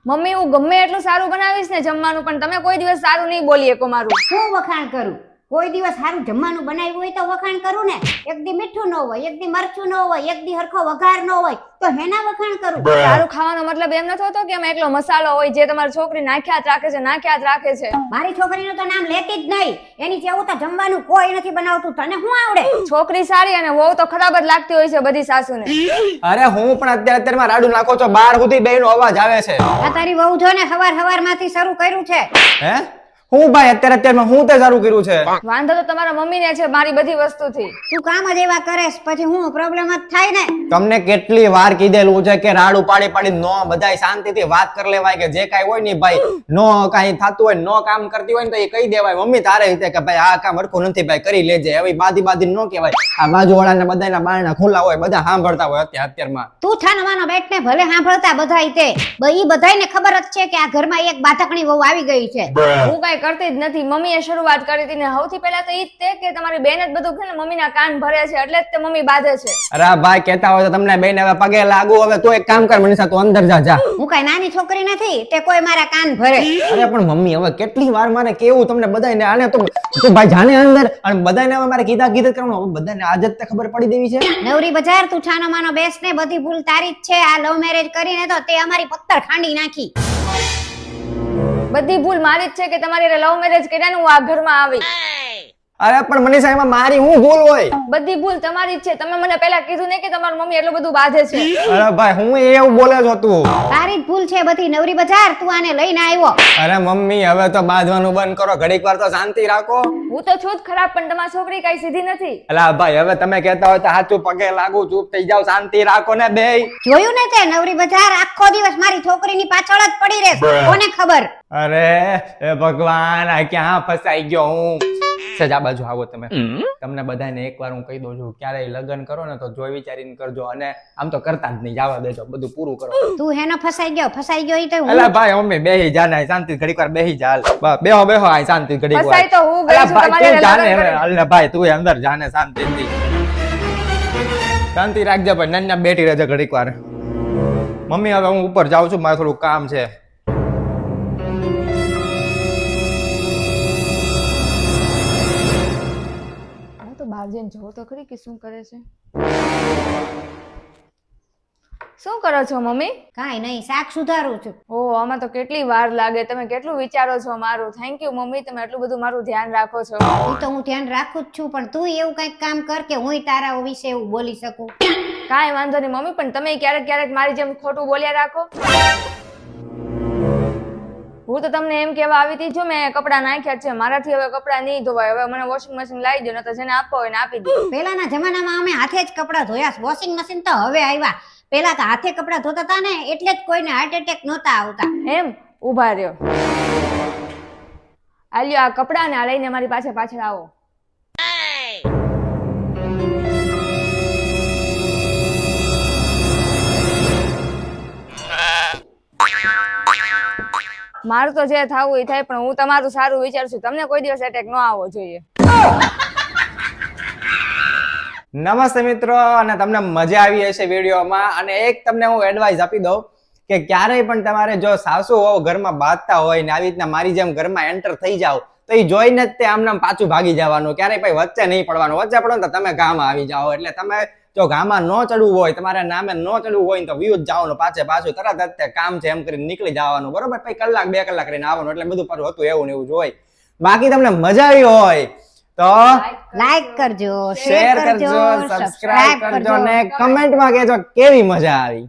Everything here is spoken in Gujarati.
મમ્મી હું ગમે એટલું સારું બનાવીશ ને જમવાનું પણ તમે કોઈ દિવસ સારું નહીં બોલી શકો મારું. હું વખાણ કરું? કોઈ દિવસ સારું જમવાનું બનાવ્યું હોય તો વખાણ કરું ને. એક દી મીઠું ન હોય, એક દી મરચું ન હોય, એક દી હરખો વઘાર ન હોય તો હેના વખાણ કરું? સારું ખાવાનો મતલબ એમ નથી હોતો કે એમાં એકલો મસાલો હોય જે તમારી છોકરી નાખ્યા જ રાખે છે. મારી છોકરીનું તો નામ લેતી જ નહીં. એની જેવું તો જમવાનું કોઈ નથી બનાવતું. તને શું આવડે? છોકરી સારી અને વહુ તો ખરાબ જ લાગતી હોય છે બધી સાસુને. અરે હું પણ અત્યારમાં રાડું નાખો છો, બાર સુધી બેયનો અવાજ આવે છે. આ તારી વહુ જો ને હવાર માંથી શરૂ કર્યું છે. હે હું ભાઈ અત્યારમાં હું તે સારું કર્યું છે? વાંધો તો તમારા મમ્મીને છે મારી બધી વસ્તુથી. તું કામ જ એવા કરેશ પછી હું પ્રોબ્લેમ જ થાય ને. તમને કેટલી વાર કીધેલું છે કે રાડું પાડી નો બધાય શાંતિથી વાત કરી લેવાય કે જે કાઈ હોય ને ભાઈ નો કાઈ થાતું હોય નો કામ કરતી હોય ને તો એ કહી દેવાય. મમ્મી તારે રીતે કે ભાઈ આ કામ હરખું નથી ભાઈ કરી લેજે. હવે બાદી નો કહેવાય. આ બાજુવાળાને બધાયના બારણા ખુલ્લા હોય, બધા સાંભળતા હોય અત્યારમાં. તું છાનવાનો બેઠ ને ભલે સાંભળતા બધાય તે ઈ બધાયને ખબર જ છે કે આ ઘરમાં એક બાધકણી વહુ આવી ગઈ છે. હું કઈ કરતી જ નથી. મમ્મીએ શરૂઆત કરી હતી ને સૌથી પહેલા તો ઈ જ તે કે તમારી બેન જ બધું છે ને મમ્મીના કાન ભરે છે એટલે જ તે મમ્મી બાંધે છે. અરે ભાઈ કહેતા હોય તો તમને બેન હવે પગે લાગુ. હવે તું એક કામ કર મનીષા, તું અંદર જા. હું કઈ નાની છોકરી નથી તે કોઈ મારા કાન ભરે. અરે પણ મમ્મી હવે કેટલી વાર મારે કેવું તમને બધાને આને તો ભાઈ જાને અંદર અને બધાને હવે મારે કીધા કરવાનું. હવે બધાને આદત તે ખબર પડી દેવી છે. નવરી બજાર તું છાનો માનો બેસ ને. બધી ભૂલ તારી જ છે. આ લવ મેરેજ કરીને તો તે અમારી પત્તર ખાંડી નાખી. બધી ભૂલ મારી જ છે કે તમારી લવ મેરેજ કર્યા ને હું આ ઘરમાં આવી. અરે પણ મનીષા એમાં મારી હું ભૂલ હોય? બધી ભૂલ તમારી જ છે. તમે મને પહેલા કીધું ને કે તમારી મમ્મી એટલું બધું બાંધે છે. અરે ભાઈ હું એવું બોલે છો તું? તારી જ ભૂલ છે બધી. નવરી બજાર તું આને લઈને આવ્યો. અરે મમ્મી હવે તો બાંધવાનું બંધ કરો, ઘડીક વાર તો શાંતિ રાખો. હું તો છું જ ખરાબ પણ તમારી છોકરી કઈ સીધી નથી. અલા ભાઈ હવે તમે કહેતા હોય તો હાચું પગે લાગુ, ચૂપ થઈ જાવ, શાંતિ રાખો ને બેય. જોયું ને તે નવરી બજાર આખો દિવસ મારી છોકરીની પાછળ જ પડી રહે. કોને ખબર? અરે એ ભગવાન આ ક્યાં ફસાઈ ગયો હું. સજા બાજુ આવો તમે. તમને બધાને એકવાર હું કહી દઉં છું, ક્યારેય લગ્ન કરો ને તો જોઈ વિચારીને કરજો અને આમ તો કરતા જ નહીં, જવા દેજો, બધું પૂરું કરો. તું હેનો ફસાઈ ગયો ઈ તો અલા ભાઈ મમ્મી બેહી જા ને શાંતિ ઘડીક વાર બેહી જા. બેહો આ શાંતિ ઘડીક વાર. ફસાઈ તો હું ગઈ છું તમારે જાને અલ્લે ભાઈ તું અંદર જાને શાંતિથી. શાંતિ રાખજે ભાઈ, નાના બેઠી રહેજે ઘડીક વાર. મમ્મી હવે હું ઉપર જાઉં છું, મારે થોડું કામ છે. બહાર જઈને જોવો તો ખરી કે શું કરે છે. શું કરો છો મમ્મી? કાઈ નહીં, શાક સુધારું છું. ઓ આમાં તો કેટલી વાર લાગે. તમે કેટલું વિચારો છો મારું. થેન્ક યુ મમ્મી, તમે એટલું બધું મારું ધ્યાન રાખો છો. ઈ તો હું ધ્યાન રાખું જ છું પણ તું એવું કઈક કામ કર કે હું તારા વિશે એવું બોલી શકું. કાંઈ વાંધો નહીં મમ્મી, પણ તમે ક્યારેક મારી જેમ ખોટું બોલ્યા રાખો. હું તો તમને એમ કહેવા આવી હતી, જો મેં કપડાં નાખ્યા છે, મારાથી હવે કપડાં નહીં ધોવાય. હવે મને વોશિંગ મશીન લાવી દો, ને તો જેને આપવા હોય ને આપી દો. પહેલાના જમાનામાં અમે હાથે જ કપડાં ધોયા. વોશિંગ મશીન તો હવે આવ્યા. પહેલા તો હાથે કપડાં ધોતા હતા ને એટલે જ કોઈને હાર્ટ એટેક નહોતા આવતા. એમ ઊભા રહ્યો. આલ્યો આ કપડાં ને આ લઈને મારી પાછળ આવો. મારું તો જે થવું એ થાય પણ હું તમારું સારું વિચારશું. તમને કોઈ દિવસ એટેક ન આવવો જોઈએ. નમસ્તે મિત્રો, અને તમને મજા આવી હશે વિડીયોમાં. અને એક તમને હું એડવાઇસ આપી દઉં કે ક્યારેય પણ તમારે જો સાસુ વહુ ઘરમાં બાંધતા હોય ને આવી રીતના મારી જેમ ઘરમાં એન્ટર થઈ જાવ તો એ જોઈને જ તે આમ પાછું ભાગી જવાનું. ક્યારેય ભાઈ વચ્ચે નહીં પડવાનું. વચ્ચે પડો ને તો તમે ગામમાં આવી જાઓ. એટલે તમે જો ગામમાં ન ચડવું હોય, તમારા નામે ન ચડવું હોય તો વ્યૂ જ જવાનું પાછું તરત જ કામ છે એમ કરીને નીકળી જવાનું. બરોબર? પછી કલાક 2 કલાક રહીને આવવાનું. એટલે બધું પાછું હતું એવું ને એવું જ હોય. બાકી તમને મજા આવી હોય તો લાઈક કરજો, શેર કરજો, સબસ્ક્રાઇબ કરજો અને કમેન્ટમાં કહેજો કેવી મજા આવી.